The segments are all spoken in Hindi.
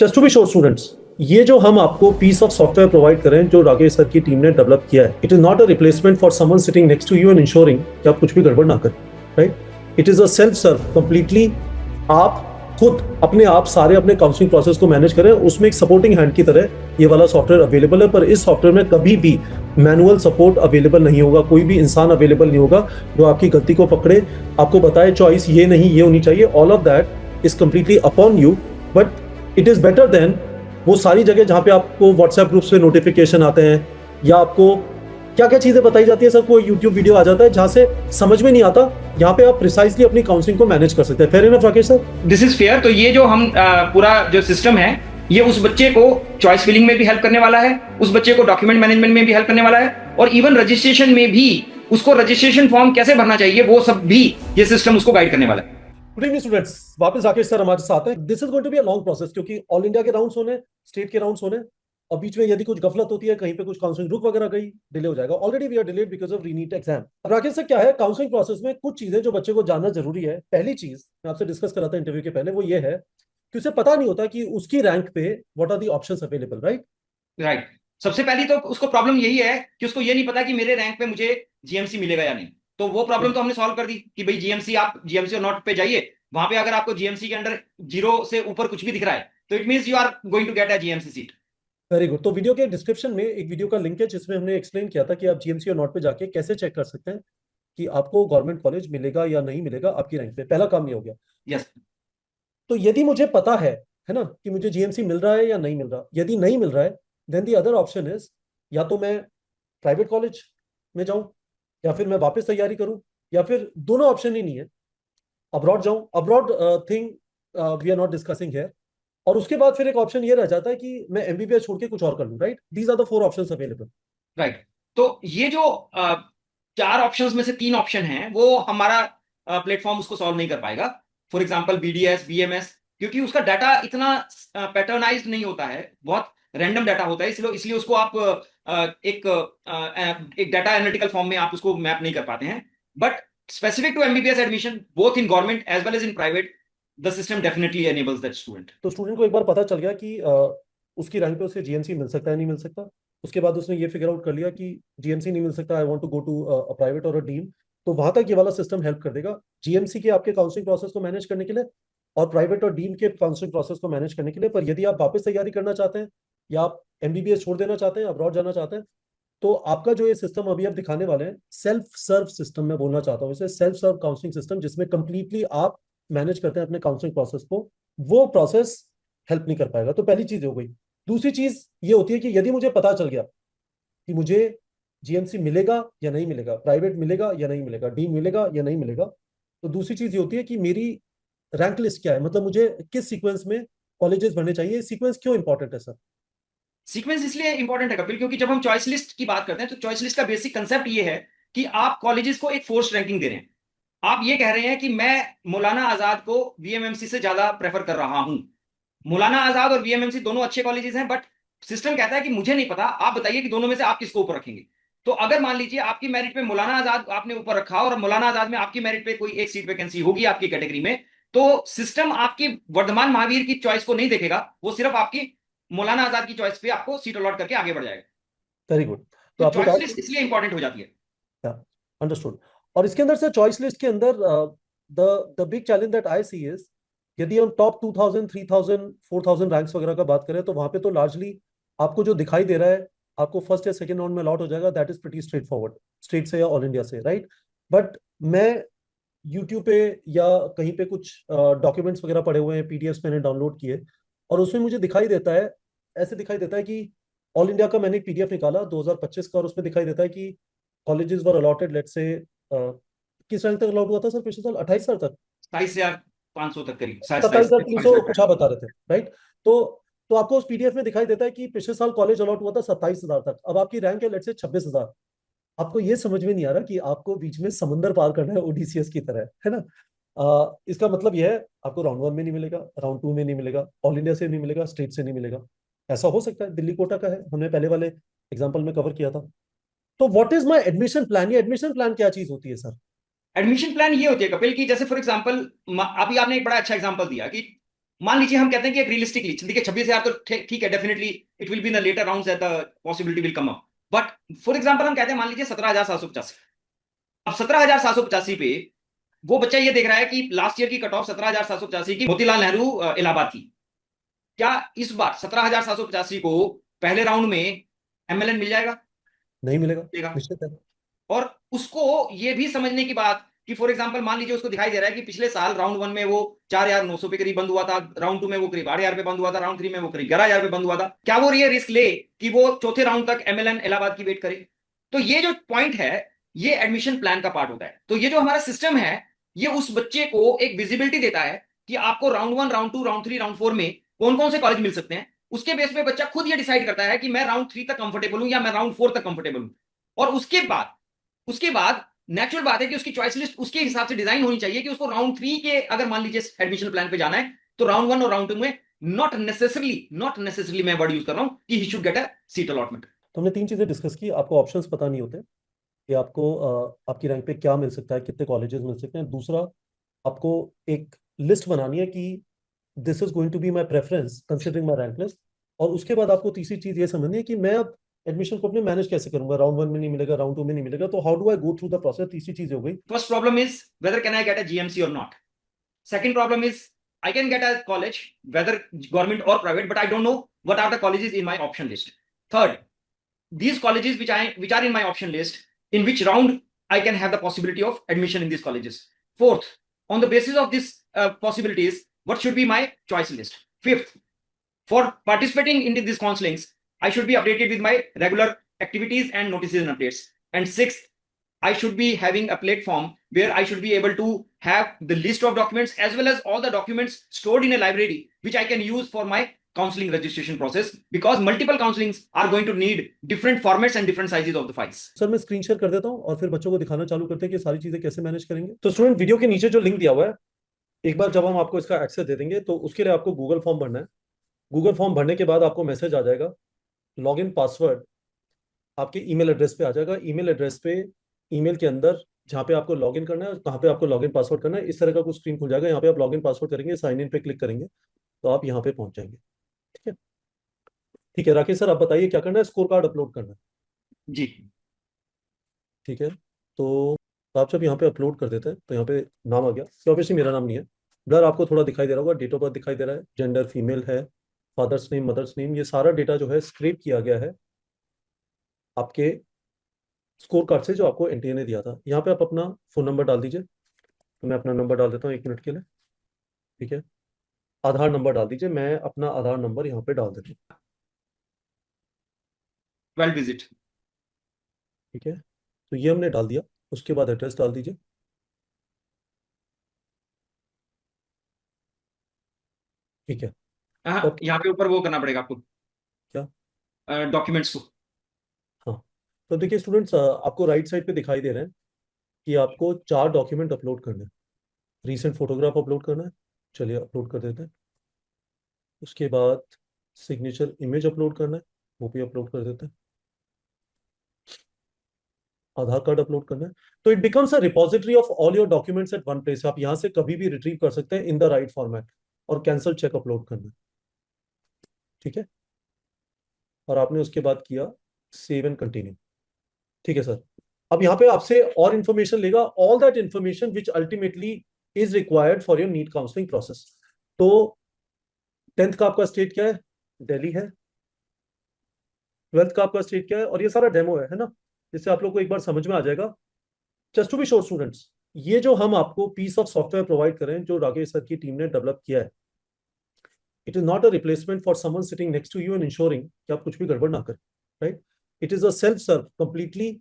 Just to be sure students, ये जो हम आपको पीस ऑफ सॉफ्टवेयर प्रोवाइड करें जो राकेश सर की टीम ने डेवलप किया है, it is not a replacement for someone sitting next to you and ensuring कि आप कुछ भी गड़बड़ ना करें, right. It is a self serve, completely आप खुद अपने आप सारे अपने काउंसलिंग प्रोसेस को मैनेज करें। उसमें एक सपोर्टिंग हैंड की तरह ये वाला सॉफ्टवेयर अवेलेबल है, पर इस सॉफ्टवेयर में कभी भी मैनुअल सपोर्ट अवेलेबल नहीं होगा। कोई भी इंसान अवेलेबल नहीं होगा जो आपकी गलती को पकड़े, आपको बताए चॉइस ये नहीं ये होनी चाहिए। All of that is completely upon you, but it is better than वो सारी जगह जहां पे आपको व्हाट्सएप ग्रुप्स पे नोटिफिकेशन आते हैं या आपको क्या क्या चीजें बताई जाती है सर, कोई यूट्यूब वीडियो आ जाता है जहां से समझ में नहीं आता। यहाँ पे आप प्रिसाइसली अपनी काउंसलिंग को मैनेज कर सकते हैं। Fair enough Rakesh sir? This is fair. तो ये जो हम पूरा जो सिस्टम है, ये उस बच्चे को चॉइस फिलिंग में भी हेल्प करने वाला है, उस बच्चे को डॉक्यूमेंट मैनेजमेंट में भी हेल्प करने वाला है, और इवन रजिस्ट्रेशन में भी उसको रजिस्ट्रेशन फॉर्म कैसे भरना चाहिए वो सब भी ये सिस्टम उसको गाइड करने वाला है। गुड इवनिंग स्टूडेंट्स, वापस राकेश सर हमारे साथ हैं। This is going to be a long process क्योंकि ऑल इंडिया के राउंड्स होने, स्टेट के राउंड्स होने, और बीच में यदि कुछ गफलत होती है, कहीं पे कुछ काउंसलिंग रुक वगैरह गई, डिले हो जाएगा। Already we are delayed because of re NEET exam. अब राकेश सर क्या है, काउंसलिंग प्रोसेस में कुछ चीजें जो बच्चे को जानना जरूरी है। पहली चीज मैं आपसे डिस्कस करा था इंटरव्यू के पहले, वो ये है कि उसे पता नहीं होता कि उसकी रैंक पे what are the options available, right? Right. सबसे पहली तो उसको प्रॉब्लम यही है कि उसको ये नहीं पता कि मेरे रैंक पे मुझे जीएमसी मिलेगा या नहीं। तो वो प्रॉब्लम तो हमने सॉल्व कर दी कि भाई जीएमसी, आप जीएमसी और नॉट पे जाइए, वहां पे अगर आपको जीएमसी के अंडर 0 से ऊपर कुछ भी दिख रहा है तो it means you are going to get a GMC seat. Very good. तो वीडियो के डिस्क्रिप्शन में एक वीडियो का लिंक है जिसमें हमने एक्सप्लेन किया था कि आप जीएमसी और नॉट पे जाके कैसे चेक कर सकते हैं कि आपको गवर्नमेंट कॉलेज मिलेगा या नहीं मिलेगा आपकी रैंक पे। पहला काम ये हो गया। यस। तो यदि मुझे पता है ना, कि मुझे जीएमसी मिल रहा है या नहीं मिल रहा, यदि नहीं मिल रहा है then the other option is या तो मैं प्राइवेट कॉलेज में जाऊं या फिर मैं वापस तैयारी करूं, या फिर दोनों ऑप्शन ही नहीं है, अब्रॉड जाऊं। Abroad thing we are not discussing here. और उसके बाद फिर एक ऑप्शन ये रह जाता है कि मैं एमबीबीएस छोड़ के कुछ और कर लूं, right? These are the four options available. Right. तो ये जो 4 ऑप्शंस में से 3 ऑप्शन हैं वो हमारा प्लेटफॉर्म उसको सॉल्व नहीं कर पाएगा। फॉर एग्जांपल बीडीएस, बीएमएस, क्योंकि उसका डाटा इतना पैटर्नाइज्ड नहीं होता है, बहुत रैंडम डाटा होता है, इसलिए इसलिए उसको आप एक डाटा एनालिटिकल फॉर्म में आप उसको मैप नहीं कर पाते हैं। But specific to MBBS admission both in government as well as in private, the system definitely enables that student. तो स्टूडेंट को एक बार पता चल गया कि उसकी रैंक पे उसे जीएमसी मिल सकता है नहीं मिल सकता। उसके बाद उसने ये फिगर आउट कर लिया कि जीएमसी नहीं मिल सकता, I want to go to a private और अ डीम। तो वहां तक ये वाला सिस्टम हेल्प कर देगा जीएमसी के आपके काउंसलिंग प्रोसेस को मैनेज करने के लिए और प्राइवेट और डीम के काउंसलिंग प्रोसेस को मैनेज करने के लिए। पर यदि आप वापस तैयारी करना चाहते हैं या आप एमबीबीएस छोड़ देना चाहते हैं, अब्रॉड जाना चाहते हैं, तो आपका जो ये सिस्टम अभी आप दिखाने वाले हैं, सेल्फ सर्व सिस्टम मैं बोलना चाहता हूँ इसे, सेल्फ सर्व काउंसलिंग सिस्टम, जिसमें कंप्लीटली आप मैनेज करते हैं अपने काउंसलिंग प्रोसेस को, वो प्रोसेस हेल्प नहीं कर पाएगा। तो पहली चीज हो गई। दूसरी चीज ये होती है कि यदि मुझे पता चल गया कि मुझे जीएमसी मिलेगा या नहीं मिलेगा, प्राइवेट मिलेगा या नहीं मिलेगा, डीम मिलेगा या नहीं मिलेगा, तो दूसरी चीज ये होती है कि मेरी रैंक लिस्ट क्या है, मतलब मुझे किस सीक्वेंस में कॉलेजेस भरने चाहिए। सीक्वेंस क्यों इंपॉर्टेंट है सर? सीक्वेंस इसलिए इंपॉर्टेंट है कपिल, क्योंकि जब हम चॉइस लिस्ट की बात करते हैं तो चॉइस लिस्ट का बेसिक कंसेप्ट ये है कि आप कॉलेजेस को एक फोर्स रैंकिंग दे रहे हैं। आप ये कह रहे हैं कि मैं मौलाना आजाद को वीएमएमसी से ज्यादा प्रेफर कर रहा हूं। मौलाना आजाद और वीएमएमसी दोनों अच्छे कॉलेजेस हैं, बट सिस्टम कहता है कि मुझे नहीं पता, आप बताइए कि दोनों में से आप किसको ऊपर रखेंगे। तो अगर मान लीजिए आपकी मेरिट पे मौलाना आजाद आपने ऊपर रखा और मौलाना आजाद में आपकी मेरिट पे कोई एक सीट वैकेंसी होगी आपकी कैटेगरी में, तो सिस्टम आपकी वर्धमान महावीर की चॉइस को नहीं देखेगा, वो सिर्फ आपकी मौलाना आजाद की चॉइस पे आपको सीट अलॉट करके आगे बढ़ जाएगा। Very good. तो तो आपने चॉइस कहा लिस्ट इसलिए इंपॉर्टेंट हो जाती है। अंडरस्टूड। और इसके अंदर से चॉइस लिस्ट के अंदर the big challenge that I see is, यदि हम टॉप 2000 3000 4000 रैंक्स वगैरह का बात करें तो वहां पे तो लार्जली आपको जो दिखाई दे रहा है, आपको फर्स्ट या सेकंड राउंड में अलॉट हो जाएगा, that is pretty straight forward, state से या ऑल इंडिया से, राइट? बट मैं यूट्यूब पे या कहीं पे कुछ डॉक्यूमेंट्स वगैरह पड़े हुए हैं, पीडीएफ्स मैंने डाउनलोड किए, और उसमें मुझे दिखाई देता है, ऐसे दिखाई देता है कि ऑल इंडिया का मैंने एक पीडीएफ निकाला 2025 का, और उसमें दिखाई देता है कि colleges were allotted, let's say किस रैंक तक अलॉट हुआ था सर पिछले साल? 28,000 तक, 27,500 तक करीब, 27,300 कुछ आप 27,500। बता रहे थे, राइट? तो तो आपको उस पीडीएफ में दिखाई देता है कि पिछले साल कॉलेज अलॉट हुआ था 27,000 तक, अब आपकी रैंक है लेट्स से 26,000। आपको ये समझ में नहीं आ रहा कि आपको बीच में समंदर पार करना है ओडीसीएस की तरह, है ना? इसका मतलब यह है आपको राउंड वन में नहीं मिलेगा, राउंड टू में नहीं मिलेगा, ऑल इंडिया से नहीं मिलेगा, स्टेट से नहीं मिलेगा। ऐसा हो सकता है, दिल्ली कोटा का है, हमने पहले वाले एग्जाम्पल में कवर किया था। तो what is my admission plan? ये एडमिशन प्लान क्या चीज होती है सर? एडमिशन प्लान ये होती है कपिल की, जैसे फॉर एग्जांपल अभी आपने एक बड़ा अच्छा एग्जांपल दिया कि मान लीजिए हम कहते हैं कि एक रियलिस्टिकली देखिए 26,000 तो ठीक है, definitely it will be in the later rounds that the possibility will come up, but for example हम कहते हैं मान लीजिए 17,785। अब 17,785 पे वो बच्चा ये देख रहा है कि लास्ट ईयर की कट ऑफ 17,785 की मोतीलाल नेहरू इलाहाबाद की, क्या इस बार 17,785 को पहले राउंड में एमएलएन मिल जाएगा? नहीं मिलेगा, मिलेगा। निश्चित है। और उसको ये भी समझने की बात कि फॉर एग्जांपल मान लीजिए उसको दिखाई दे रहा है कि पिछले साल राउंड 1 में वो 4,900 पे करीब बंद हुआ था, राउंड 2 में वो करीब 8,000 पे बंद हुआ था, राउंड 3 में वो करीब 11,000 पे बंद हुआ था, क्या वो ये रिस्क ले कि वो चौथे राउंड तक एमएलएन इलाहाबाद की वेट करे? तो ये जो पॉइंट है, ये एडमिशन प्लान का पार्ट होता है। तो ये जो हमारा सिस्टम है, ये उस बच्चे को एक विजिबिलिटी देता है कि आपको राउंड 1, राउंड 2, राउंड 3, राउंड 4 में कौन कौन से कॉलेज मिल सकते हैं। उसके बेस पे बच्चा खुद ये डिसाइड करता है कि मैं राउंड 3 तक कंफर्टेबल हूं या मैं राउंड 4 तक कंफर्टेबल हूं। और उसके बाद नेचुरल बात है कि उसकी चॉइस लिस्ट उसके हिसाब से डिजाइन होनी चाहिए कि उसको राउंड 3 के अगर मान लीजिए एडमिशन प्लान पे जाना है, तो राउंड 1 और राउंड 2 में नॉट नेसेसरली मैं वर्ड यूज कर रहा हूं कि he should get a seat allotment. तो हमने तीन चीजें डिस्कस की। आपको ऑप्शंस पता नहीं होते कि आपको आपकी रैंक पे क्या मिल सकता है, कितने कॉलेजेस मिल सकते हैं। दूसरा, आपको एक लिस्ट बनानी है कि this is going to be my preference considering my rank list. और उसके बाद आपको तीसरी चीज ये समझनी है कि मैं अब एडमिशन को अपने मैनेज कैसे करूंगा। राउंड 1 में नहीं मिलेगा, राउंड 2 में नहीं मिलेगा, तो how do I go through the process. तीसरी चीज हो गई। First problem is whether can I get a GMC और not. Second problem is I can get a college, whether government or private, but I don't know what are the colleges in my option list. Third, these colleges which are in my option list, in which round I can have the possibility of admission in these colleges. Fourth, on the basis of these possibilities, what should be my choice list? Fifth, for participating in these counselings, I should be updated with my regular activities and notices and updates. And sixth, I should be having a platform where I should be able to have the list of documents as well as all the documents stored in a library, which I can use for my counseling registration process, because multiple counselings are going to need different formats and different sizes of the files. Sir मैं स्क्रीन शेयर कर देता हूँ और फिर बच्चों को दिखाना चालू करते हैं कि सारी चीजें कैसे मैनेज करेंगे। तो स्टूडेंट, वीडियो के नीचे जो लिंक दिया हुआ है, एक बार जब हम आपको इसका एक्सेस दे देंगे तो उसके लिए आपको गूगल फॉर्म भरना है। गूगल फॉर्म भरने के बाद आपको मैसेज आ जाएगा, लॉगिन पासवर्ड आपके ईमेल एड्रेस पे आ जाएगा। ईमेल एड्रेस पे, ईमेल के अंदर जहाँ पे आपको लॉगिन करना है, कहाँ पे आपको लॉगिन पासवर्ड करना है, इस तरह का कुछ स्क्रीन खुल जाएगा। यहाँ पे आप लॉगिन पासवर्ड करेंगे, साइन इन पे क्लिक करेंगे तो आप यहाँ पे पहुंच जाएंगे। ठीक है। ठीक है राकेश सर, आप बताइए क्या करना है। स्कोर कार्ड अपलोड करना है। जी। ठीक है। तो आप जब यहाँ पे अपलोड कर देते हैं तो यहाँ पे नाम आ गया। ऑब्वियसली मेरा नाम नहीं है, ब्लर आपको थोड़ा दिखाई दे रहा होगा। डेट ऑफ बर्थ दिखाई दे रहा है, जेंडर फीमेल है, फादर्स नेम, मदर्स नेम, ये सारा डेटा जो है स्क्रेप किया गया है आपके स्कोर कार्ड से जो आपको एनटीए ने दिया था। यहाँ पे आप अपना फोन नंबर डाल दीजिए। तो मैं अपना नंबर डाल देता हूँ 1 मिनट के लिए। ठीक है। आधार नंबर डाल दीजिए। मैं अपना आधार नंबर यहाँ पे डाल देता हूँ। Well visit. ठीक है। तो ये हमने डाल दिया। उसके बाद एड्रेस डाल दीजिए। ठीक है। हाँ, और यहाँ पे ऊपर वो करना पड़ेगा आपको, क्या? डॉक्यूमेंट्स को। हाँ। तो देखिए स्टूडेंट्स, आपको राइट साइड पे दिखाई दे रहे हैं कि आपको 4 डॉक्यूमेंट अपलोड करने हैं। रीसेंट फोटोग्राफ अपलोड करना है, चलिए अपलोड कर देते हैं। उसके बाद सिग्नेचर इमेज अपलोड करना है, वो भी अपलोड कर देते हैं। आधार कार्ड अपलोड करना है। तो it becomes a repository of all your documents eight one place. आप यहां से कभी भी रिट्रीव कर सकते हैं इन द राइट फॉर्मेट। और कैंसल चेक अपलोड करना है। ठीक है। और आपने उसके बाद किया सेव एंड कंटिन्यू। ठीक है सर। अब यहाँ पे आपसे और इंफॉर्मेशन लेगा, all that information which ultimately is required for your NEET counselling process. तो 10th का आपका स्टेट क्या है? दिल्ली है। 12th का आपका स्टेट क्या है? और ये सारा डेमो है ना, जिससे आप लोग को एक बार समझ में आ जाएगा। Just to be sure students, ये जो हम आपको पीस ऑफ सॉफ्टवेयर प्रोवाइड करें, जो राकेश सर की टीम ने डेवलप किया है, it is not a replacement for someone sitting next to you and ensuring कि आप कुछ भी गड़बड़ ना करें। Right. It is a self serve completely.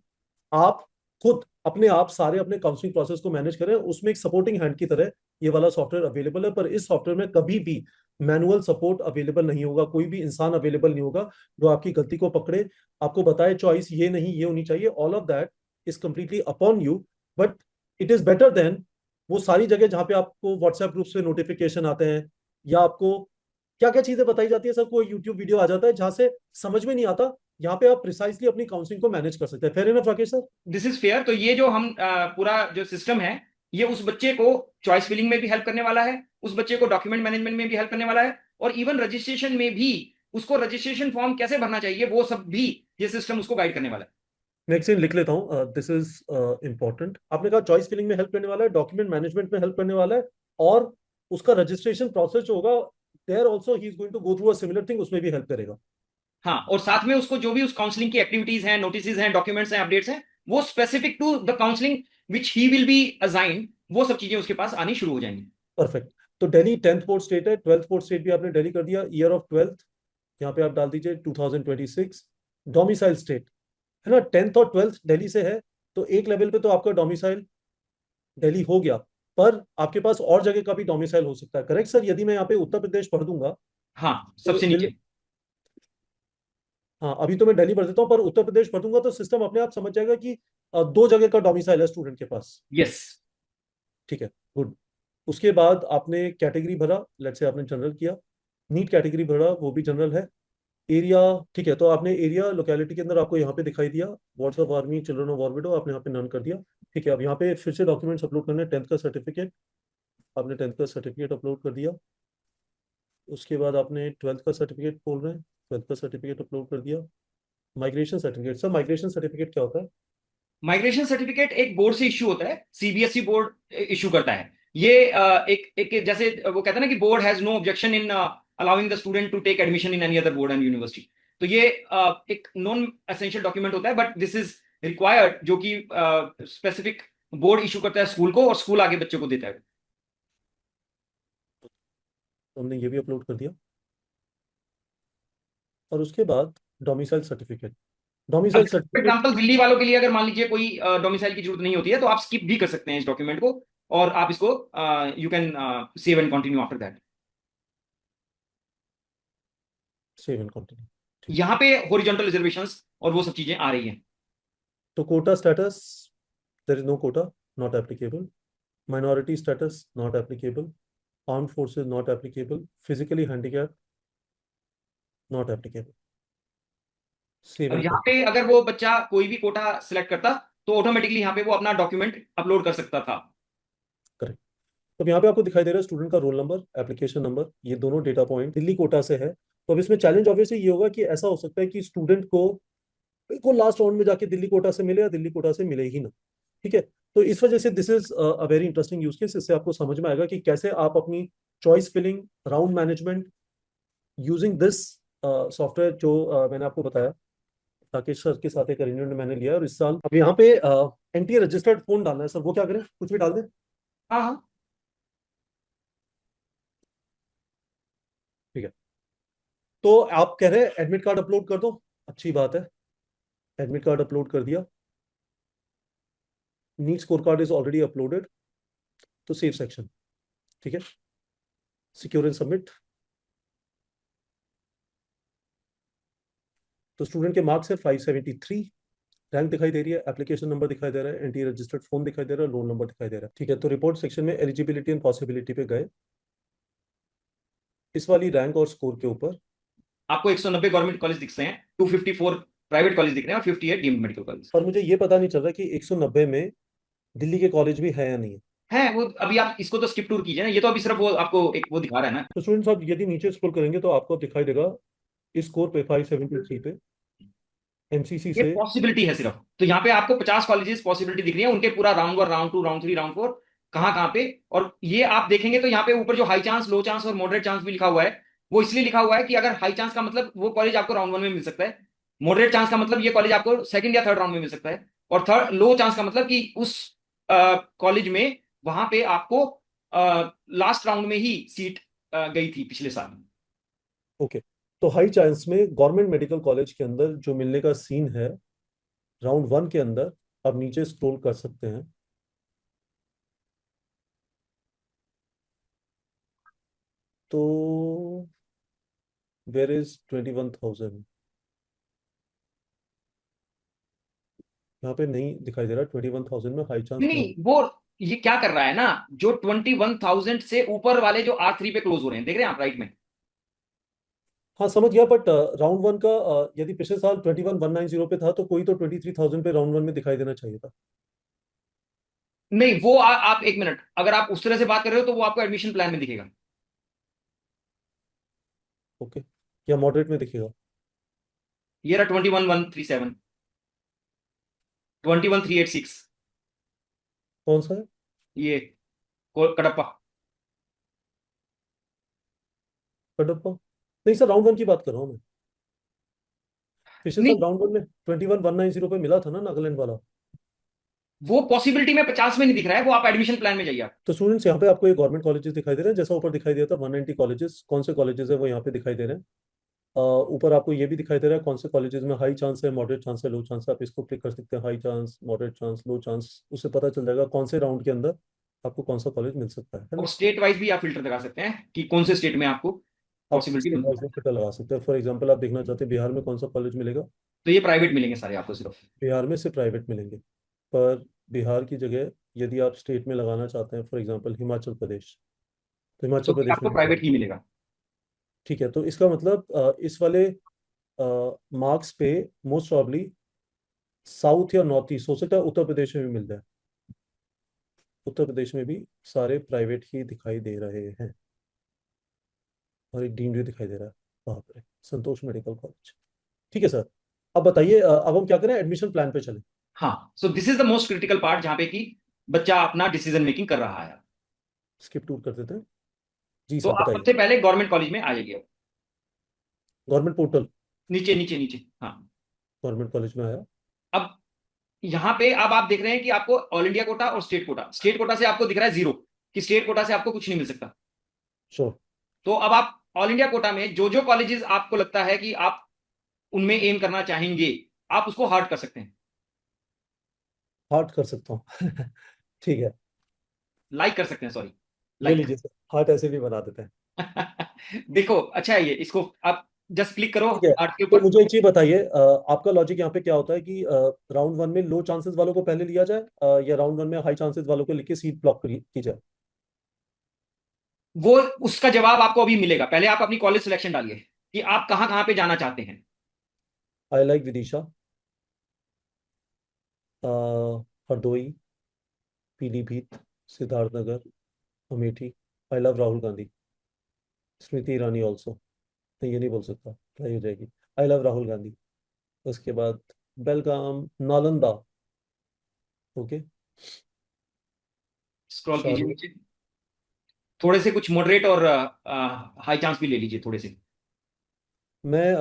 आप खुद अपने आप सारे अपने काउंसलिंग प्रोसेस को मैनेज करें। उसमें एक सपोर्टिंग हैंड की तरह ये वाला सॉफ्टवेयर अवेलेबल है, पर इस सॉफ्टवेयर में कभी भी मैनुअल सपोर्ट अवेलेबल नहीं होगा। कोई भी इंसान अवेलेबल नहीं होगा जो आपकी गलती को पकड़े, आपको बताए चॉइस ये नहीं ये होनी चाहिए। All of that is completely upon you. But it is better than वो सारी जगह जहां पे आपको व्हाट्सएप ग्रुप से नोटिफिकेशन आते हैं, या आपको क्या क्या चीजें बताई जाती है, सर कोई यूट्यूब वीडियो आ जाता है जहां से समझ में नहीं आता। यहाँ पे आप प्रिसाइसली अपनी काउंसलिंग को मैनेज कर सकते हैं। Fair enough Rakesh sir? This is fair. तो ये जो हम पूरा जो सिस्टम है, ये उस बच्चे को चॉइस फिलिंग में भी हेल्प करने वाला है, उस बच्चे को डॉक्यूमेंट मैनेजमेंट में भी हेल्प करने वाला है, और इवन रजिस्ट्रेशन में भी उसको रजिस्ट्रेशन फॉर्म कैसे भरना चाहिए वो सब भी ये सिस्टम उसको गाइड करने वाला है। नेक्स्ट इन लिख लेता हूँ, दिस इज इंपॉर्टेंट। आपने कहा चॉइस फिलिंग में हेल्प करने वाला है, डॉक्यूमेंट मैनेजमेंट में हेल्प करने वाला है, और उसका रजिस्ट्रेशन प्रोसेस जो होगा there also he is going to go through a similar thing, उसमें भी हेल्प करेगा। हाँ, और साथ में उसको जो भी उस काउंसलिंग की एक्टिविटीज हैं, नोटिस हैं, डॉक्यूमेंट्स हैं, अपडेट्स हैं, वो specific to the counselling which he will be assigned, वो सब चीजें उसके पास आनी शुरू हो जाएंगी। परफेक्ट। तो दिल्ली 10th बोर्ड स्टेट है, 12th बोर्ड स्टेट भी आपने दिल्ली कर दिया, ईयर ऑफ 12th यहाँ पे आप डाल दीजिए 2026। डोमिसाइल स्टेट है ना, 10th और 12th दिल्ली से है, तो एक लेवल पे तो आपका डोमिसाइल दिल्ली हो गया, पर आपके पास और जगह का भी डोमिसाइल हो सकता है, करेक्ट सर? यदि मैं यहाँ पे उत्तर प्रदेश पढ़ दूंगा हाँ, तो सबसे नीचे। हाँ, अभी तो मैं दिल्ली भर देता हूँ, पर उत्तर प्रदेश भर दूंगा तो सिस्टम अपने आप समझ जाएगा कि दो जगह का डोमिसाइल है स्टूडेंट के पास। यस। ठीक है, गुड। उसके बाद आपने कैटेगरी भरा, लेट्स से आपने जनरल किया, नीट कैटेगरी भरा, वो भी जनरल है। एरिया, ठीक है, तो आपने एरिया लोकेलिटी के अंदर आपको यहाँ पे दिखाई दिया, wards of army, children of Orbido, आपने यहाँ पे नन कर दिया। ठीक है, अब यहाँ पे फिर से डॉक्यूमेंट्स अपलोड करने, 10th का सर्टिफिकेट, आपने 10th का सर्टिफिकेट अपलोड कर दिया। उसके बाद आपने 12th का सर्टिफिकेट बोल रहे हैं, 12th का सर्टिफिकेट अपलोड कर दिया। Migration certificate, sir migration certificate क्या होता है? माइग्रेशन सर्टिफिकेट एक बोर्ड से इश्यू होता है, सीबीएसई बोर्ड इश्यू करता है ये। एक जैसे वो कहते हैं ना कि board has no objection in allowing the student to take admission in any other board and university. तो ये एक नॉन एसेंशियल डॉक्यूमेंट होता है, बट दिस इज रिक्वायर्ड, जो कि स्पेसिफिक बोर्ड इशू करता है स्कूल को, और स्कूल आगे बच्चे को देता है। तो हमने ये भी अपलोड कर दिया। और उसके बाद domicile certificate, domicile for certificate. Example Delhi वालों के लिए अगर मान लीजिए कोई डोमिसाइल की जरूरत नहीं होती है, तो आप स्किप भी कर सकते हैं इस डॉक्यूमेंट को, और आप इसको you can save and continue after that. Save and continue. ठीक है। यहाँ पे हॉरिजॉन्टल रिजर्वेशंस और वो सब चीजें आ रही हैं। तो quota status, there is no quota, not applicable. Minority status not applicable. Armed forces not applicable. Physically handicap not applicable. Save अब एंड यहाँ कंटिन्यू। पे अगर वो बच्चा कोई भी कोटा सिलेक्ट करता, तो ऑटोमेटिकली यहाँ पे वो अपना डॉक्यूमेंट अपलोड कर सकता था। करेक्ट। तो यहाँ पे आपको दिखाई दे रहा है स्टूडेंट का रोल नंबर, एप्लीकेशन नंबर, ये दोनों डेटा पॉइंट दिल्ली कोटा से है। तो अब इसमें चैलेंज ऑब्वियसली ये होगा कि ऐसा हो सकता है कि स्टूडेंट को बिल्कुल लास्ट राउंड में जाके दिल्ली कोटा से मिले या दिल्ली कोटा से मिले ही ना। ठीक है, तो इस वजह से this is a very interesting use case. इससे आपको समझ में आएगा कि कैसे आप अपनी choice filling, round management using this software जो मैंने आपको बताया, राकेश सर के साथ एक अरेंजमेंट मैंने लिया है। और इस साल अब यहाँ पे एनटीए रजिस्टर्ड फोन डालना है सर, वो क्या करें, कुछ भी डाल दें? हाँ हाँ। ठीक है, तो आप कह रहे हैं एडमिट कार्ड अपलोड कर दो, अच्छी बात है, एडमिट कार्ड अपलोड कर दिया। NEET score card is already uploaded, तो सेव सेक्शन। ठीक है, सिक्योर एंड सबमिट। तो स्टूडेंट के मार्क्स है 573, रैंक दिखाई दे रही है, एप्लीकेशन नंबर दिखाई दे रहा है, एनटी रजिस्टर्ड फोन दिखाई दे रहा है, रोल नंबर दिखाई दे रहा है। ठीक है, तो रिपोर्ट सेक्शन में एलिजिबिलिटी एंड पॉसिबिलिटी पे गए, इस वाली रैंक और स्कोर के ऊपर। आपको 190 गवर्नमेंट कॉलेज दिख रहे हैं, 254 प्राइवेट कॉलेज दिख रहे हैं, और 58 डीम्ड मेडिकल कॉलेज। और मुझे ये पता नहीं चल रहा कि 190 में दिल्ली के कॉलेज भी है या नहीं है। है वो, अभी आप इसको तो स्किप टूर कीजिए ना, ये तो अभी सिर्फ वो आपको एक वो दिखा रहा है ना। तो स्टूडेंट्स आप यदि नीचे स्क्रॉल करेंगे तो आपको दिखाई देगा इस स्कोर पे 573 पे एमसीसी ये से। पॉसिबिलिटी है सिर्फ, तो यहाँ पे आपको 50 कॉलेजेस पॉसिबिलिटी दिख रही है, उनके पूरा राउंड 1, राउंड 2, राउंड 3, राउंड 4 कहाँ कहाँ पे। और ये आप देखेंगे तो यहाँ पे ऊपर जो हाई चांस, लो चांस और मॉडरेट चांस भी लिखा हुआ है, वो इसलिए लिखा हुआ है कि अगर हाई चांस का मतलब वो कॉलेज आपको राउंड 1 में मिल सकता है, मॉडरेट चांस का मतलब ये कॉलेज आपको सेकंड या थर्ड राउंड में मिल सकता है, और थर्ड लो चांस का मतलब कि उस कॉलेज में वहां पे आपको लास्ट राउंड में ही सीट गई थी पिछले साल। ओके, तो हाई चांस में गवर्नमेंट मेडिकल कॉलेज के अंदर जो मिलने का सीन है राउंड 1 के अंदर, आप नीचे स्क्रॉल कर सकते हैं, तो वेर इज 21,000, यहाँ पे नहीं दिखाई दे रहा 21,000 में हाई चांस नहीं नहीं। नहीं, वो ये क्या कर रहा है ना, जो 21,000 से ऊपर वाले जो R3 पे क्लोज हो रहे हैं, देख रहे हैं आप राइट में। हाँ समझ गया, बट राउंड 1 का यदि पिछले साल 21,190 पे था तो कोई तो 23,000 पे राउंड 1 में दिखाई देना चाहिए था। नहीं, वो आप एक मिनट, अगर आप उस तरह से बात कर रहे हो तो वो आपको एडमिशन प्लान में दिखेगा। ओके, या मॉडरेट में दिखेगा? ये रहा 21,137, 21,386, कौन सा है? ये कडप्पा। कडप्पा? नहीं सर, राउंड वन की बात कर रहा हूँ मैं। पिछले नहीं, साल राउंड वन में 21,190 पे मिला था ना नागालैंड वाला। वो पॉसिबिलिटी में 50 में नहीं दिख रहा है, वो आप एडमिशन प्लान में जाइए आप। तो स्टूडेंट्स, यहाँ पे आपको ये गवर्नमेंट कॉलेजेस दिखाई दे रहे हैं, जैसा ऊपर दिखाई दिया था 190 कॉलेजेस, कौन से कॉलेजेस है वो यहाँ पे दिखाई दे रहे हैं। ऊपर आपको ये भी दिखाई दे रहा है कौन से कॉलेजेस में हाई चांस है, मॉडरेट चांस है, लो चांस है। आप इसको क्लिक कर सकते हैं, हाई चांस, मॉडरेट चांस, लो चांस। उससे पता चल जाएगा कौन से राउंड के अंदर आपको कौन सा कॉलेज मिल सकता है और ना। स्टेट वाइज भी आप फिल्टर लगा सकते हैं कि कौन से स्टेट में आपको आप पॉसिबिलिटी स्टेट मिल वाइज सकता में है। फिल्टर लगा सकते हैं। फॉर एग्जाम्पल, आप देखना चाहते हैं बिहार में कौन सा कॉलेज मिलेगा। तो ये प्राइवेट मिलेंगे सारे आपको सिर्फ। बिहार में से प्राइवेट मिलेंगे। पर बिहार की जगह यदि आप स्टेट में लगाना चाहते हैं, फॉर एग्जाम्पल हिमाचल प्रदेश, तो तो हिमाचल भी प्रदेश आपको में भी प्राइवेट ही कॉलेज। मिलेगा। ठीक है, तो इसका मतलब इस वाले मार्क्स पे मोस्ट प्रॉब्ली साउथ या नॉर्थ ईस्ट, हो सकता है उत्तर प्रदेश में भी मिल जाए। उत्तर प्रदेश में भी सारे प्राइवेट ही दिखाई दे रहे हैं। और एक डीन भी दिखाई दे रहा है वहां पर, संतोष मेडिकल कॉलेज। ठीक है सर, अब बताइए, अब हम क्या करें, एडमिशन प्लान पे चलें? हाँ, so this is the most critical part जहां पे कि बच्चा अपना डिसीजन मेकिंग कर रहा है। स्किप टूर कर देते हैं। जी तो सर, आप बताइए। सबसे पहले गवर्नमेंट कॉलेज में आ जाइए। Government portal. नीचे नीचे नीचे, हाँ। गवर्नमेंट कॉलेज में आया। अब यहाँ पे अब आप देख रहे हैं कि आपको ऑल इंडिया कोटा और स्टेट कोटा, स्टेट कोटा से आपको दिख रहा है जीरो, कि स्टेट कोटा से आपको कुछ नहीं मिल सकता। श्योर। तो अब आप ऑल इंडिया कोटा में जो जो कॉलेजेस आपको लगता है कि आप उनमें एम करना चाहेंगे, आप उसको हार्ड कर सकते हैं। हार्ट कर सकता हूँ। ठीक है। लाइक कर सकते हैं, सॉरी, ले लाइक। लीजिए सर, हार्ट ऐसे भी बना देते हैं। देखो अच्छा है ये, इसको आप जस्ट क्लिक करो ठीक है, हार्ट के तो ऊपर। मुझे एक चीज बताइए, आपका लॉजिक यहाँ पे क्या होता है कि राउंड वन में लो चांसेस वालों को पहले लिया जाए, या राउंड वन में हाई चांसेस वालों को लिख के सीट ब्लॉक की जाए? वो उसका जवाब आपको अभी मिलेगा, पहले आप अपनी कॉलेज सिलेक्शन डालिए कि आप कहाँ कहाँ पे जाना चाहते हैं। I like Vidisha, Hardoi, Pilibhit, Siddharthnagar, Amethi. I love Rahul Gandhi, Smriti Irani also. नहीं, ये नहीं बोल सकता, ट्राई हो जाएगी। I love Rahul Gandhi. उसके बाद बेलगाम, नालंदा। ओके। स्क्रॉल कीजिए शाहरुख। नीचे, थोड़े से कुछ मॉडरेट और हाई चांस भी ले लीजिए थोड़े से। मैं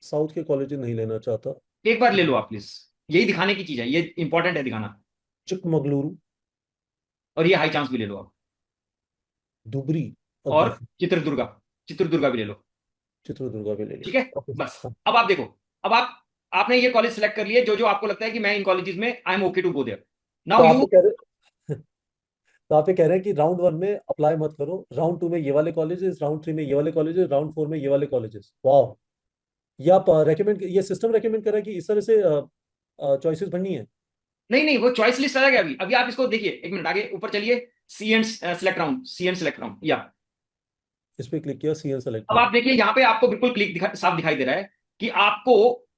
साउथ के कॉलेज नहीं लेना चाहता। एक बार ले लो आप प्लीज, यही दिखाने की चीज है, ये इंपॉर्टेंट है दिखाना। चिकमगलुरु, और ये हाई चांस भी ले लो आप। धुबरी और और बीकानेर। चित्रदुर्गा, चित्रदुर्गा भी ले लो। चित्रदुर्गा भी ले ठीक है, लिया। ओके बस। सर, हाँ। अब आप देखो, अब आप आपने ये कॉलेज सेलेक्ट कर लिए जो जो आपको लगता है कि मैं इन कॉलेजेस में I am okay to go there. तो नाउ आप यू, ये कह रहे तो आप ये कह रहे हैं कि राउंड वन में अप्लाई मत करो, राउंड टू में ये वाले कॉलेजेस, राउंड थ्री में ये वाले कॉलेजेस, राउंड फोर में ये वाले कॉलेजेस। वाह! ये आप रेकमेंड, ये सिस्टम रेकमेंड कर रहा है कि इस तरह से चॉइसेस बननी है? नहीं नहीं, वो चॉइस लिस्ट आ गया अभी, अभी आप इसको देखिए, एक मिनट आगे ऊपर चलिए। See and select round, see and select round, या इस पे क्लिक किया, सीएन सेलेक्ट अब नाउ। आप देखिए यहाँ पे आपको बिल्कुल साफ दिखाई दे रहा है कि आपको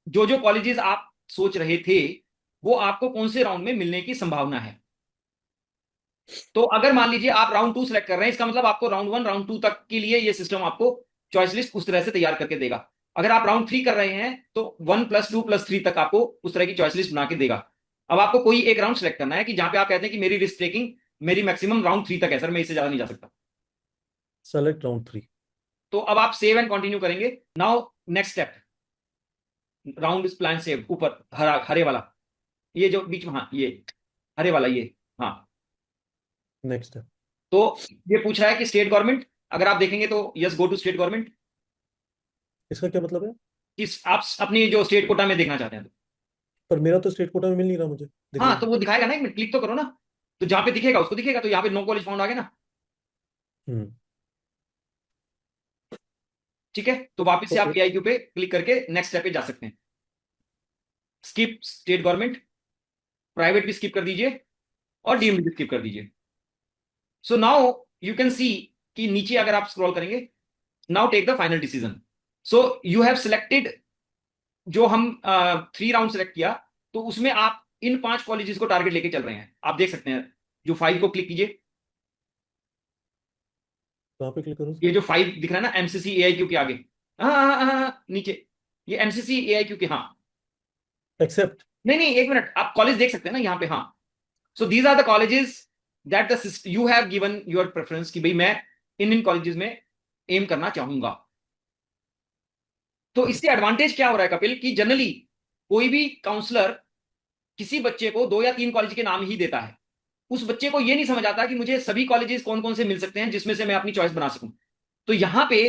जो जो कॉलेजेस आप सोच रहे थे वो आपको कौन से राउंड में मिलने की संभावना है। तो अगर मान लीजिए आप राउंड टू सेलेक्ट कर रहे हैं, इसका मतलब आपको राउंड वन राउंड टू तक के लिए ये सिस्टम आपको चॉइस लिस्ट उस तरह से तैयार करके देगा। अगर आप राउंड थ्री कर रहे हैं तो one plus two plus three तक आपको उस तरह की चॉइस लिस्ट बना के देगा। अब आपको कोई एक राउंड सेलेक्ट करना है कि जहां पे आप कहते हैं कि मेरी रिस्क टेकिंग, मेरी मैक्सिमम राउंड थ्री तक है सर, मैं इससे ज्यादा नहीं जा सकता। Select round three. तो अब आप सेव एंड कंटिन्यू करेंगे। Now next step, round is plan save, ऊपर हरा हरे वाला, ये जो बीच में, हाँ ये हरे वाला ये, हाँ। नेक्स्ट है। तो ये पूछ रहा है कि स्टेट गवर्नमेंट, अगर आप देखेंगे तो yes go to state government, इसका क्या मतलब है? कि आप अपनी जो स्टेट कोटा में देखना चाहते हैं तो। पर मेरा तो स्टेट कोटा में मिल नहीं रहा मुझे दिखने हाँ, में। तो वो दिखाएगा ना, एक मिनट क्लिक तो करो ना, तो जहां पे दिखेगा उसको दिखेगा, तो यहाँ पे नो कॉलेज फाउंड आ गया ना। हम्म। ठीक है, तो वापस से तो आप पीआईक्यू पे क्लिक करके नेक्स्ट स्टेप पे जा सकते हैं। स्किप स्टेट गवर्नमेंट, प्राइवेट भी स्किप कर दीजिए और डीम्ड भी स्किप कर दीजिए। So now you can see कि नीचे अगर आप स्क्रॉल करेंगे, now take the final decision. So you have selected, जो हम थ्री राउंड सेलेक्ट किया, तो उसमें आप इन 5 कॉलेजेस को टारगेट लेके चल रहे हैं। आप देख सकते हैं, जो 5 को क्लिक कीजिए, कहाँ पे क्लिक करूँ ये सर? जो 5 दिख रहा है ना एमसीसी एआईक्यू के आगे, हाँ हाँ हाँ हाँ हाँ, नीचे ये एमसीसी एआईक्यू के, हाँ एक्सेप्ट। नहीं नहीं, एक मिनट, आप कॉलेज देख सकते हैं ना यहाँ पे, हाँ। So these are the colleges that the you have given your preference, कि भाई मैं इन कॉलेजेस में एम करना चाहूंगा। तो ओके। इससे एडवांटेज क्या हो रहा है कपिल, कि जनरली कोई भी काउंसलर किसी बच्चे को 2 या 3 कॉलेज के नाम ही देता है। उस बच्चे को यह नहीं समझ आता कि मुझे सभी कॉलेजेस कौन कौन से मिल सकते हैं जिसमें से मैं अपनी चॉइस बना सकूं। तो यहां पे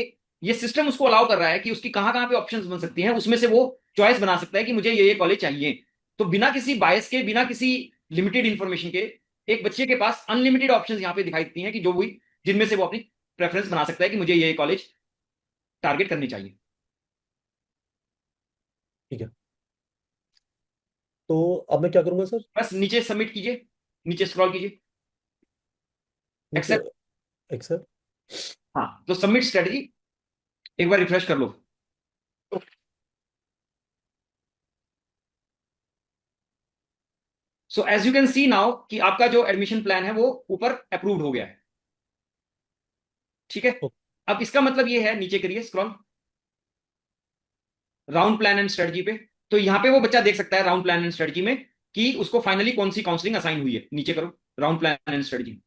ये सिस्टम उसको अलाउ कर रहा है कि उसकी कहां कहां पे ऑप्शंस बन सकती हैं, उसमें से वो चॉइस बना सकता है कि मुझे ये कॉलेज चाहिए। तो बिना किसी बायस के, बिना किसी लिमिटेड इंफॉर्मेशन के, एक बच्चे के पास अनलिमिटेड ऑप्शंस यहाँ पे दिखाई देती हैं, कि जो भी जिनमें से वो अपनी प्रेफरेंस बना सकता है कि मुझे ये कॉलेज टारगेट करनी चाहिए। ठीक है, तो अब मैं क्या करूंगा सर? बस नीचे सबमिट कीजिए, नीचे स्क्रॉल कीजिए, नीचे एक्सेप्ट। एक्सेप्ट। हाँ, तो सबमिट स्ट्रेटजी एक बार रिफ्रेश कर लो। So as you can see now कि आपका जो एडमिशन प्लान है वो ऊपर अप्रूव्ड हो गया है। ठीक है, अब इसका मतलब ये है, नीचे करिए scroll, round plan and strategy पे। तो यहां पे वो बच्चा देख सकता है राउंड प्लान एंड स्ट्रेटजी में कि उसको फाइनली कौन सी काउंसलिंग असाइन हुई है। नीचे करो, round plan and strategy,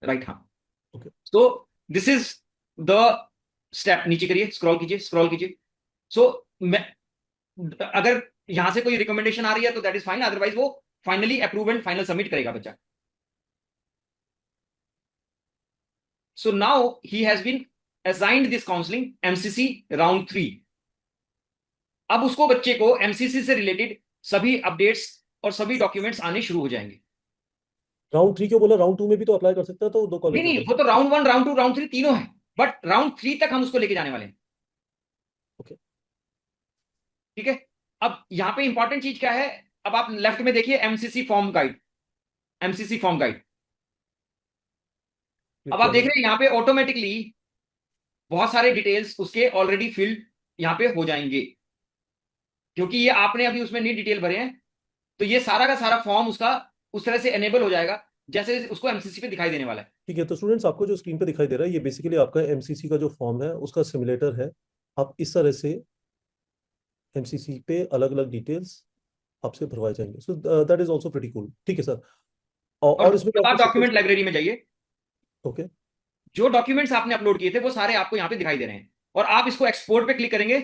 right, हाँ। ओके। तो दिस इज द स्टेप, नीचे करिए, स्क्रॉल कीजिए, स्क्रॉल कीजिए। सो मैं, अगर यहां से कोई रिकमेंडेशन आ रही है तो दैट इज फाइन, अदरवाइज वो finally approve and final submit करेगा बच्चा। So now he has been assigned this counseling MCC round 3। अब उसको, बच्चे को एमसीसी से रिलेटेड सभी अपडेट्स और सभी डॉक्यूमेंट्स आने शुरू हो जाएंगे। राउंड 3 क्यों बोला? राउंड 2 में भी तो अप्लाई कर सकता है, तो दो नहीं कॉलेजेस नहीं, में। वो तो राउंड 1, राउंड 2, राउंड 3 तीनों है, बट राउंड 3 तक हम उसको लेके जाने वाले हैं। ओके। ठीक है, अब यहां पे इंपॉर्टेंट चीज क्या है, अब आप लेफ्ट में देखिए MCC form guide, MCC form guide. Click अब आप किया देख मैंने। रहे हैं यहाँ पे ऑटोमेटिकली बहुत सारे डिटेल्स उसके ऑलरेडी फिल्ड यहाँ पे हो जाएंगे, क्योंकि ये आपने अभी उसमें नहीं डिटेल भरे हैं। तो ये सारा का सारा फॉर्म उसका उस तरह से एनेबल हो जाएगा जैसे उसको एमसीसी पे दिखाई देने वाला है। ठीक है, तो स्टूडेंट्स आपको जो स्क्रीन पे दिखाई दे रहा है ये बेसिकली आपका एमसीसी का जो फॉर्म है उसका सिमुलेटर है। आप इस तरह से एमसीसी पे अलग अलग डिटेल्स आपसे भरवाए जाएंगे, so that is also pretty cool. ठीक है सर। और और इसमें क्या अब आप कर सकते डॉक्यूमेंट हैं? लाइब्रेरी में जाइए, ओके। जो डॉक्यूमेंट्स आपने अपलोड किए थे वो सारे आपको यहाँ पे दिखाई दे रहे हैं, और आप इसको एक्सपोर्ट पे क्लिक करेंगे,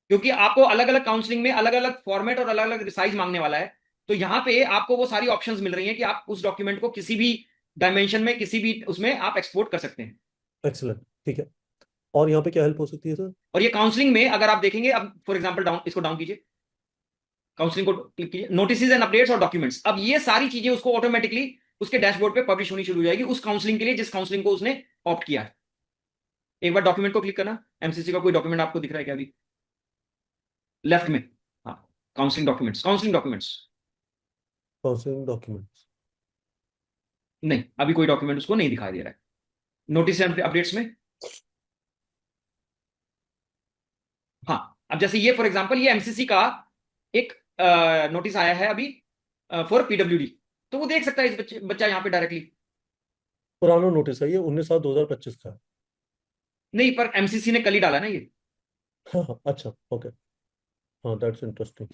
क्योंकि आपको अलग अलग काउंसलिंग में अलग अलग फॉर्मेट और अलग अलग साइज मांगने वाला है। तो यहाँ पे आपको वो सारी ऑप्शंस मिल रही हैं कि आप उस डॉक्यूमेंट को किसी भी डायमेंशन में, किसी भी उसमें आप एक्सपोर्ट कर सकते हैं। एक्सलेंट। ठीक है, और यहाँ पे क्या हेल्प हो सकती है सर? और ये काउंसलिंग में अगर आप देखेंगे, अब फॉर एग्जाम्पल डाउन, इसको डाउन कीजिए, काउंसलिंग को क्लिक कीजिए, नोटिस एंड अपडेट्स और डॉक्यूमेंट्स। अब ये सारी चीजें उसको ऑटोमेटिकली उसके डैशबोर्ड पे पब्लिश होनी शुरू हो जाएगी उस काउंसलिंग के लिए जिस काउंसलिंग को उसने ऑप्ट किया है। एक बार डॉक्यूमेंट को क्लिक करना, एमसीसी का कोई डॉक्यूमेंट आपको दिख रहा है क्या अभी? लेफ्ट में, हाँ, counselling documents, counselling documents. Counselling documents. नहीं, अभी कोई डॉक्यूमेंट उसको नहीं दिखाई दे रहा है। नोटिस एंड अपडेट्स में, हाँ, अब जैसे ये फॉर एग्जांपल ये एमसीसी का एक नोटिस आया है अभी फॉर पीडब्ल्यूडी, तो वो देख सकता है इस बच्चा यहाँ पे डायरेक्टली। पुराना नोटिस है ये, 19/7/2025 का है। नहीं, पर एमसीसी ने कल ही डाला ना ये। हाँ हाँ, अच्छा, ओके। हाँ, दैट्स इंटरेस्टिंग।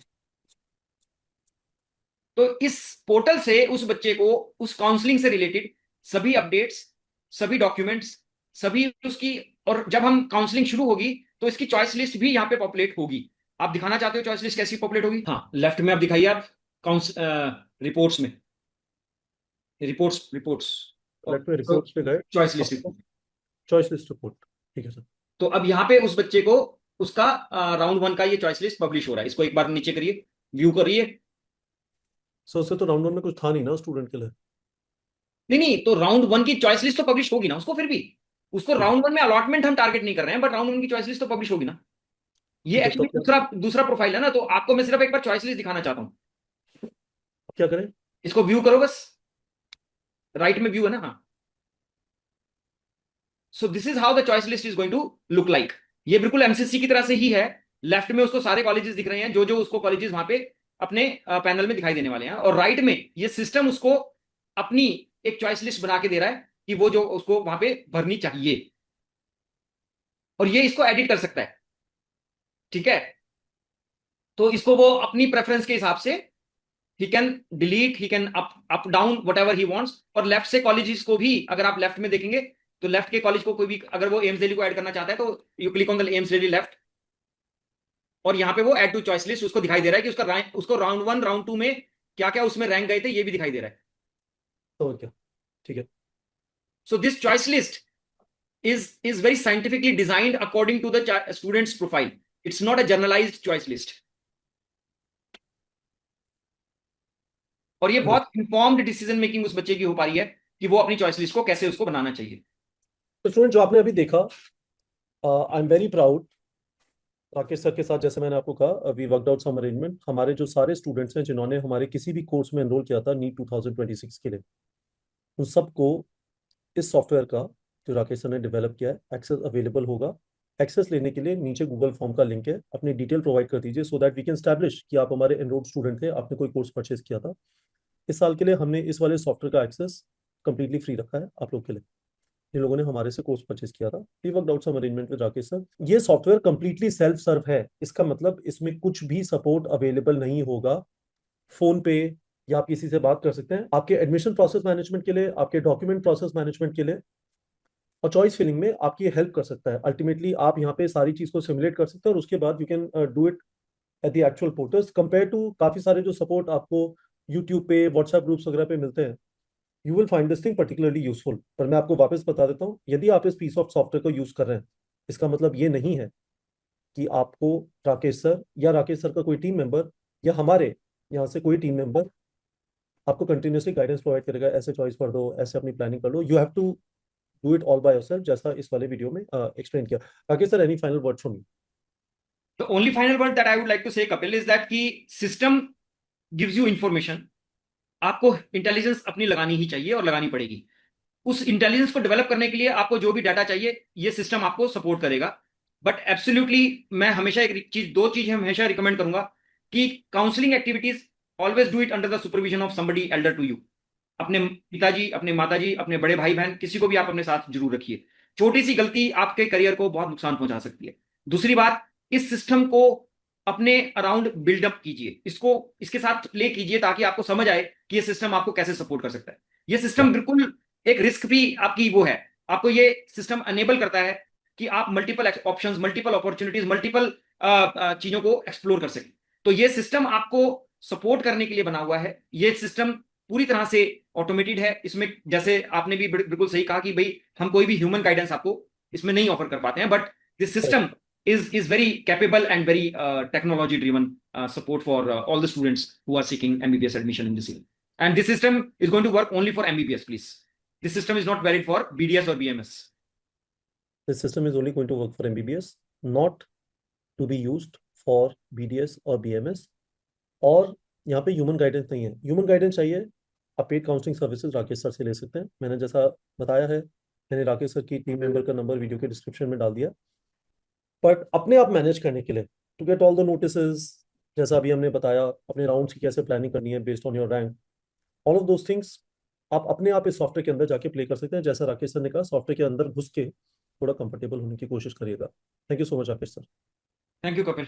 तो इस पोर्टल से उस बच्चे को उस काउंसलिंग से रिलेटेड सभी अपडेट्स, सभी डॉक्यूमेंट्स, सभी उसकी, और जब हम काउंसलिंग शुरू होगी तो इसकी चॉइस लिस्ट भी यहाँ पे पॉपुलेट होगी। आप दिखाना चाहते हो चॉइस लिस्ट कैसी पॉपुलेट होगी? हाँ, लेफ्ट में आप दिखाइए, आप काउंस रिपोर्ट्स में, रिपोर्ट्स, रिपोर्ट्स, लेट में रिपोर्ट्स पे गए। चॉइस लिस्ट अब रिपोर्ट। Choice list report. ठीक है सर। तो अब यहाँ पे उस बच्चे को उसका राउंड 1 का ये चॉइस लिस्ट पब्लिश हो रहा है। इसको एक बार नीचे करिए, व्यू करिए। सर उससे तो राउंड 1 में कुछ था नहीं ना स्टूडेंट के लिए। नहीं नहीं, तो राउंड 1 की चॉइस लिस्ट तो पब्लिश होगी ना उसको, फिर भी उसको ठीक है। राउंड 1 में अलॉटमेंट हम टारगेट नहीं कर रहे हैं, बट राउंड 1 की चॉइस लिस्ट तो पब्लिश होगी ना। ये ठीक है, तो एक्चुअली क्या दूसरा दूसरा प्रोफाइल है ना, तो आपको मैं सिर्फ एक बार चॉइस लिस्ट दिखाना चाहता हूँ। क्या करें? इसको व्यू करो बस, राइट में व्यू है ना, हाँ। So this is how the choice list is going to look like. ये बिल्कुल एमसीसी की तरह से ही है। लेफ्ट में उसको सारे कॉलेजेस दिख रहे हैं जो जो उसको कॉलेजेस वहां पे अपने पैनल में दिखाई देने वाले हैं, और राइट में ये सिस्टम उसको अपनी एक चॉइस लिस्ट बना के दे रहा है कि वो जो उसको वहां पे भरनी चाहिए, और ये इसको एडिट कर सकता है। ठीक है, तो इसको वो अपनी प्रेफरेंस के हिसाब से he can delete, he can up down what ever he wants. और लेफ्ट से कॉलेजेस को भी अगर आप लेफ्ट में देखेंगे तो लेफ्ट के कॉलेज को कोई भी अगर वो एम्स दिल्ली को ऐड करना चाहता है तो you click on the AIIMS Delhi left, और यहाँ पे वो ऐड टू चॉइस लिस्ट उसको दिखाई दे रहा है कि उसको राउंड 1 राउंड 2 में क्या क्या उसमें रैंक गए थे, ये भी दिखाई दे रहा है। तो क्या, ठीक है। So this choice list is very scientifically designed according to the student's profile. It's not a generalized choice list. और ये बहुत इंफॉर्म्ड डिसीजन मेकिंग उस बच्चे की हो पा रही है कि वो अपनी चॉइस लिस्ट को कैसे उसको बनाना चाहिए। तो स्टूडेंट, जो आपने अभी देखा, I am very proud Rakesh sir के साथ। जैसे मैंने आपको कहा, we worked out some arrangement. हमारे जो सारे स्टूडेंट्स हैं जिन्होंने हमारे किसी भी कोर्स में एनरोल किया था नीट 2026 के लिए, उन सबको इस सॉफ्टवेयर का, जो राकेश सर ने डेवलप किया है, एक्सेस अवेलेबल होगा। एक्सेस लेने के लिए नीचे गूगल फॉर्म का लिंक है, अपनी डिटेल प्रोवाइड कर दीजिए so that we can establish कि आप हमारे एनरोल्ड स्टूडेंट थे, आपने कोई कोर्स परचेज किया था। इस साल के लिए हमने इस वाले सॉफ्टवेयर का एक्सेस कंप्लीटली फ्री रखा है आप लोग के लिए, जिन लोगों ने हमारे से कोर्स परचेज किया था। We worked out some arrangement with Rakesh sir. ये सॉफ्टवेयर कंप्लीटली सेल्फ सर्व है, इसका मतलब इसमें कुछ भी सपोर्ट अवेलेबल नहीं होगा फोन पे, या आप किसी से बात कर सकते हैं आपके एडमिशन प्रोसेस मैनेजमेंट के लिए, आपके डॉक्यूमेंट प्रोसेस मैनेजमेंट के लिए, और चॉइस फिलिंग में आपकी हेल्प कर सकता है। अल्टीमेटली आप यहाँ पे सारी चीज को सिमुलेट कर सकते हैं और उसके बाद you can do it at the actual portals, compare to काफी सारे जो सपोर्ट आपको यूट्यूब पे, व्हाट्सएप ग्रुप्स वगैरह पे मिलते हैं। You will find this thing particularly useful. पर मैं आपको वापस बता देता हूँ, यदि आप इस पीस ऑफ सॉफ्टवेयर को यूज कर रहे हैं, इसका मतलब ये नहीं है कि आपको राकेश सर या राकेश सर का कोई टीम मेंबर या हमारे यहाँ से कोई टीम मेंबर आपको कंटिन्यूसली गाइडेंस प्रोवाइड करेगा, ऐसे चॉइस कर दो, ऐसे अपनी प्लानिंग कर लो। You have to do it all by yourself, जैसा इस वाले वीडियो में एक्सप्लेन किया। Rakesh sir, any final word from you? The only final word that I would like to say, Kapil, is that कि system gives you information. आपको इंटेलिजेंस अपनी लगानी ही चाहिए और लगानी पड़ेगी। उस इंटेलिजेंस को डेवलप करने के लिए आपको जो भी डाटा चाहिए ये सिस्टम आपको सपोर्ट करेगा। बट एब्सोल्युटली मैं हमेशा एक चीज, दो चीज हमेशा रिकमेंड करूंगा कि counselling activities always do it under the supervision of somebody elder to you. अपने पिताजी, अपने माताजी, अपने बड़े भाई बहन, किसी को भी आप अपने साथ जरूर रखिए। छोटी सी गलती आपके करियर को बहुत नुकसान पहुंचा सकती है। दूसरी बात, इस सिस्टम को अपने अराउंड बिल्डअप कीजिए, इसको इसके साथ प्ले कीजिए ताकि आपको समझ आए कि ये सिस्टम आपको कैसे सपोर्ट कर सकता है। ये सिस्टम बिल्कुल एक रिस्क भी आपकी वो है, आपको ये सिस्टम अनेबल करता है कि आप multiple options, multiple opportunities, multiple चीजों को एक्सप्लोर कर सकें। तो ये सिस्टम आपको सपोर्ट करने के लिए बना हुआ है। ये सिस्टम पूरी तरह से ऑटोमेटेड है। इसमें जैसे आपने भी बिल्कुल सही कहा कि भाई हम कोई भी ह्यूमन गाइडेंस आपको इसमें नहीं ऑफर कर पाते हैं, but this system is very capable and very technology driven support for all the students who are seeking MBBS admission in this year. And this system is going to work only for MBBS, please. This system is not valid for BDS or BMS. This system is only going to work for MBBS, not to be used for BDS और BMS। और यहाँ पे ह्यूमन गाइडेंस नहीं है। ह्यूमन गाइडेंस चाहिए, आप paid counselling services Rakesh sir से ले सकते हैं। मैंने जैसा बताया है, मैंने राकेश सर की टीम मेंबर का नंबर वीडियो के डिस्क्रिप्शन में डाल दिया। बट अपने आप मैनेज करने के लिए, to get all the notices, जैसा अभी हमने बताया, अपने राउंड्स की कैसे प्लानिंग करनी है based on your rank, all of those things आप अपने आप इस सॉफ्टवेयर के अंदर जाके प्ले कर सकते हैं। जैसा राकेश सर ने कहा, सॉफ्टवेयर के अंदर घुस के थोड़ा कंफर्टेबल होने की कोशिश करिएगा। Thank you so much Rakesh sir. Thank you, Kapil.